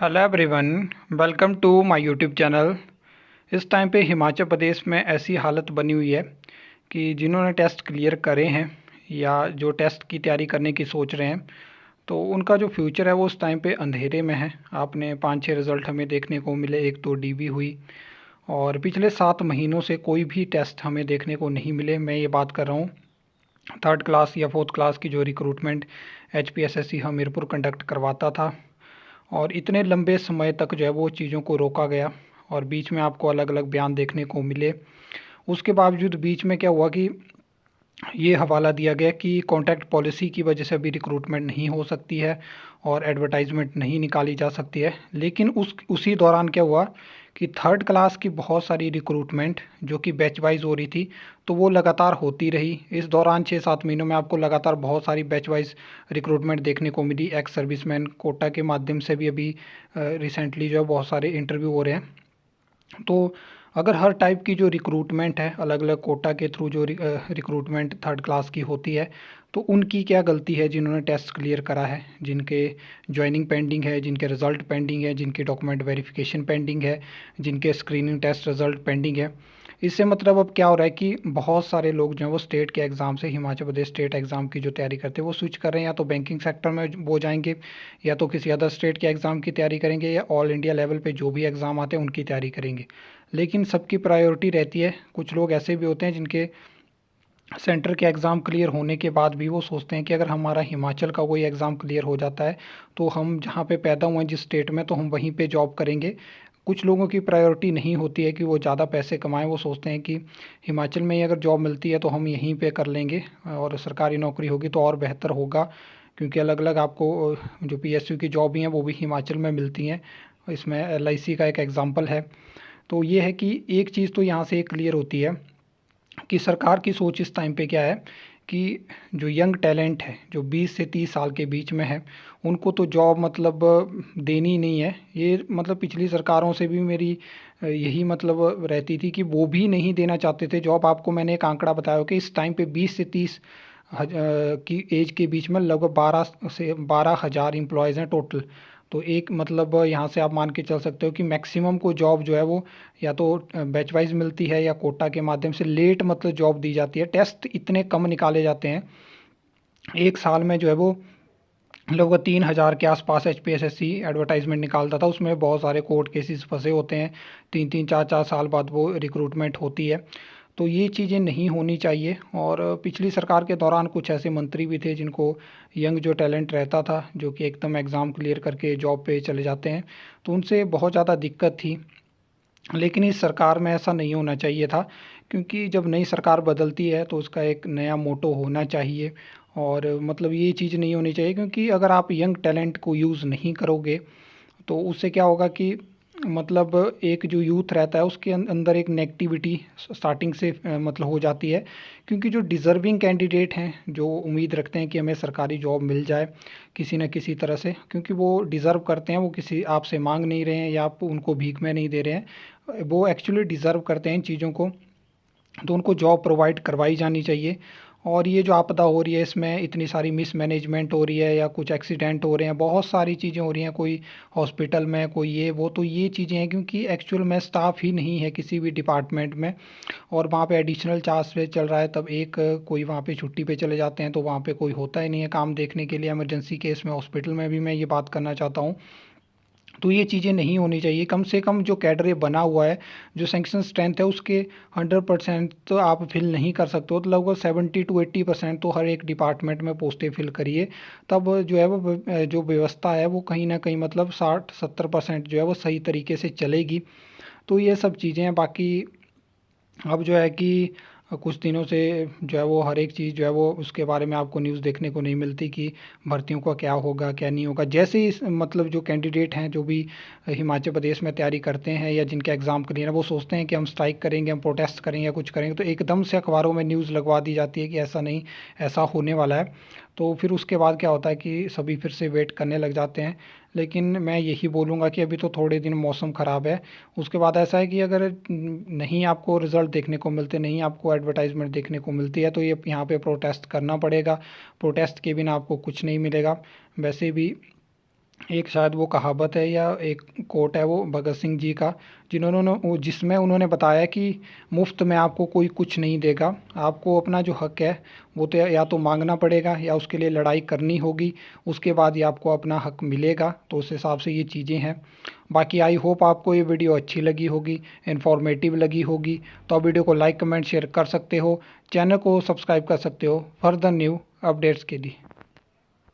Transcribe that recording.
Hello everyone, welcome to my YouTube channel. इस time पे हिमाचल प्रदेश में ऐसी हालत बनी हुई है कि जिन्होंने टेस्ट क्लियर करे हैं या जो टेस्ट की तैयारी करने की सोच रहे हैं तो उनका जो फ्यूचर है वो उस टाइम पे अंधेरे में है। आपने 5-6 रिज़ल्ट हमें देखने को मिले, एक तो डीबी हुई और पिछले 7 महीनों से कोई भी टेस्ट हमें देखने को नहीं मिले। मैं ये बात कर रहा हूँ थर्ड क्लास या फोर्थ क्लास की जो रिक्रूटमेंट HPSSC हमीरपुर कंडक्ट करवाता था, और इतने लंबे समय तक जो है वो चीज़ों को रोका गया और बीच में आपको अलग अलग बयान देखने को मिले। उसके बावजूद बीच में क्या हुआ कि ये हवाला दिया गया कि कॉन्ट्रैक्ट पॉलिसी की वजह से अभी रिक्रूटमेंट नहीं हो सकती है और एडवर्टाइजमेंट नहीं निकाली जा सकती है। लेकिन उसी दौरान क्या हुआ कि थर्ड क्लास की बहुत सारी रिक्रूटमेंट जो कि बैच वाइज हो रही थी तो वो लगातार होती रही। इस दौरान 6-7 महीनों में आपको लगातार बहुत सारी बैच वाइज रिक्रूटमेंट देखने को मिली। एक्स सर्विसमैन कोटा के माध्यम से भी अभी रिसेंटली जो है बहुत सारे इंटरव्यू हो रहे हैं। तो अगर हर टाइप की जो रिक्रूटमेंट है अलग अलग कोटा के थ्रू जो रिक्रूटमेंट थर्ड क्लास की होती है तो उनकी क्या गलती है जिन्होंने टेस्ट क्लियर करा है, जिनके ज्वाइनिंग पेंडिंग है, जिनके रिज़ल्ट पेंडिंग है, जिनके डॉक्यूमेंट वेरिफिकेशन पेंडिंग है, जिनके स्क्रीनिंग टेस्ट रिज़ल्ट पेंडिंग है। इससे मतलब अब क्या हो रहा है कि बहुत सारे लोग जो हैं वो स्टेट के एग्ज़ाम से, हिमाचल प्रदेश स्टेट एग्ज़ाम की जो तैयारी करते हैं वो स्विच कर रहे हैं। या तो बैंकिंग सेक्टर में वो जाएंगे या तो किसी अदर स्टेट के एग्ज़ाम की तैयारी करेंगे या ऑल इंडिया लेवल पे जो भी एग्ज़ाम आते हैं उनकी तैयारी करेंगे। लेकिन सबकी प्रायोरिटी रहती है। कुछ लोग ऐसे भी होते हैं जिनके सेंटर के एग्ज़ाम क्लियर होने के बाद भी वो सोचते हैं कि अगर हमारा हिमाचल का कोई एग्ज़ाम क्लियर हो जाता है तो हम जहाँ पे पैदा हुए हैं जिस स्टेट में तो हम वहीं पे जॉब करेंगे। कुछ लोगों की प्रायोरिटी नहीं होती है कि वो ज़्यादा पैसे कमाएं। वो सोचते हैं कि हिमाचल में ही अगर जॉब मिलती है तो हम यहीं पे कर लेंगे और सरकारी नौकरी होगी तो और बेहतर होगा, क्योंकि अलग अलग आपको जो PSU की जॉब ही हैं वो भी हिमाचल में मिलती हैं। इसमें LIC का एक एग्ज़ाम्पल है। तो ये है कि एक चीज़ तो यहाँ से क्लियर होती है कि सरकार की सोच इस टाइम पे क्या है कि जो यंग टैलेंट है जो 20 से 30 साल के बीच में है उनको तो जॉब मतलब देनी ही नहीं है। ये मतलब पिछली सरकारों से भी मेरी यही मतलब रहती थी कि वो भी नहीं देना चाहते थे जॉब। आपको मैंने एक आंकड़ा बताया कि इस टाइम पे 20 से 30 की एज के बीच में लगभग 12 से 12 हज़ार एम्प्लॉयज़ हैं टोटल। तो एक मतलब यहाँ से आप मान के चल सकते हो कि मैक्सिमम को जॉब जो है वो या तो बैच वाइज मिलती है या कोटा के माध्यम से लेट मतलब जॉब दी जाती है। टेस्ट इतने कम निकाले जाते हैं, एक साल में जो है वो लगभग 3,000 के आसपास HPSSC एडवर्टाइजमेंट निकालता था। उसमें बहुत सारे कोर्ट केसेस फंसे होते हैं, 3-3 4-4 साल बाद वो रिक्रूटमेंट होती है। तो ये चीज़ें नहीं होनी चाहिए। और पिछली सरकार के दौरान कुछ ऐसे मंत्री भी थे जिनको यंग जो टैलेंट रहता था जो कि एकदम एग्ज़ाम क्लियर करके जॉब पे चले जाते हैं, तो उनसे बहुत ज़्यादा दिक्कत थी। लेकिन इस सरकार में ऐसा नहीं होना चाहिए था, क्योंकि जब नई सरकार बदलती है तो उसका एक नया मोटो होना चाहिए। और मतलब ये चीज़ नहीं होनी चाहिए, क्योंकि अगर आप यंग टैलेंट को यूज़ नहीं करोगे तो उससे क्या होगा कि मतलब एक जो यूथ रहता है उसके अंदर एक नेगेटिविटी स्टार्टिंग से मतलब हो जाती है। क्योंकि जो डिज़र्विंग कैंडिडेट हैं जो उम्मीद रखते हैं कि हमें सरकारी जॉब मिल जाए किसी न किसी तरह से, क्योंकि वो डिज़र्व करते हैं, वो किसी आपसे मांग नहीं रहे हैं या आप उनको भीख में नहीं दे रहे हैं, वो एक्चुअली डिज़र्व करते हैं इन चीज़ों को, तो उनको जॉब प्रोवाइड करवाई जानी चाहिए। और ये जो आपदा हो रही है इसमें इतनी सारी मिसमैनेजमेंट हो रही है या कुछ एक्सीडेंट हो रहे हैं, बहुत सारी चीज़ें हो रही हैं, कोई हॉस्पिटल में कोई ये वो, तो ये चीज़ें हैं क्योंकि एक्चुअल में स्टाफ ही नहीं है किसी भी डिपार्टमेंट में और वहाँ पे एडिशनल चार्ज पे चल रहा है। तब एक कोई वहाँ पे छुट्टी पे चले जाते हैं तो वहाँ पे कोई होता ही नहीं है काम देखने के लिए। इमरजेंसी केस में हॉस्पिटल में भी मैं ये बात करना चाहता हूँ। तो ये चीज़ें नहीं होनी चाहिए। कम से कम जो कैडर ये बना हुआ है, जो सैंक्शन स्ट्रेंथ है उसके 100% तो आप फिल नहीं कर सकते हो, तो लगभग 70 to 80% तो हर एक डिपार्टमेंट में पोस्टें फिल करिए। तब जो है वो जो व्यवस्था है वो कहीं ना कहीं मतलब 60-70% जो है वो सही तरीके से चलेगी। तो ये सब चीज़ें हैं। बाकी अब जो है कि कुछ दिनों से जो है वो हर एक चीज़ जो है वो उसके बारे में आपको न्यूज़ देखने को नहीं मिलती कि भर्तियों का क्या होगा क्या नहीं होगा। जैसे ही मतलब जो कैंडिडेट हैं जो भी हिमाचल प्रदेश में तैयारी करते हैं या जिनके एग्ज़ाम क्लियर है वो सोचते हैं कि हम स्ट्राइक करेंगे, हम प्रोटेस्ट करेंगे या कुछ करेंगे, तो एकदम से अखबारों में न्यूज़ लगवा दी जाती है कि ऐसा नहीं, ऐसा होने वाला है। तो फिर उसके बाद क्या होता है कि सभी फिर से वेट करने लग जाते हैं। लेकिन मैं यही बोलूँगा कि अभी तो थोड़े दिन मौसम ख़राब है, उसके बाद ऐसा है कि अगर नहीं आपको रिज़ल्ट देखने को मिलते, नहीं आपको एडवर्टाइजमेंट देखने को मिलती है तो ये यहाँ पे प्रोटेस्ट करना पड़ेगा। प्रोटेस्ट के बिना आपको कुछ नहीं मिलेगा। वैसे भी एक शायद वो कहावत है या एक कोट है वो भगत सिंह जी का, जिसमें उन्होंने बताया कि मुफ्त में आपको कोई कुछ नहीं देगा, आपको अपना जो हक है वो तो या तो मांगना पड़ेगा या उसके लिए लड़ाई करनी होगी, उसके बाद ही आपको अपना हक मिलेगा। तो उस हिसाब से ये चीज़ें हैं। बाकी आई होप आपको ये वीडियो अच्छी लगी होगी, इन्फॉर्मेटिव लगी होगी। तो आप वीडियो को लाइक कमेंट शेयर कर सकते हो, चैनल को सब्सक्राइब कर सकते हो फर्दर न्यू अपडेट्स के लिए।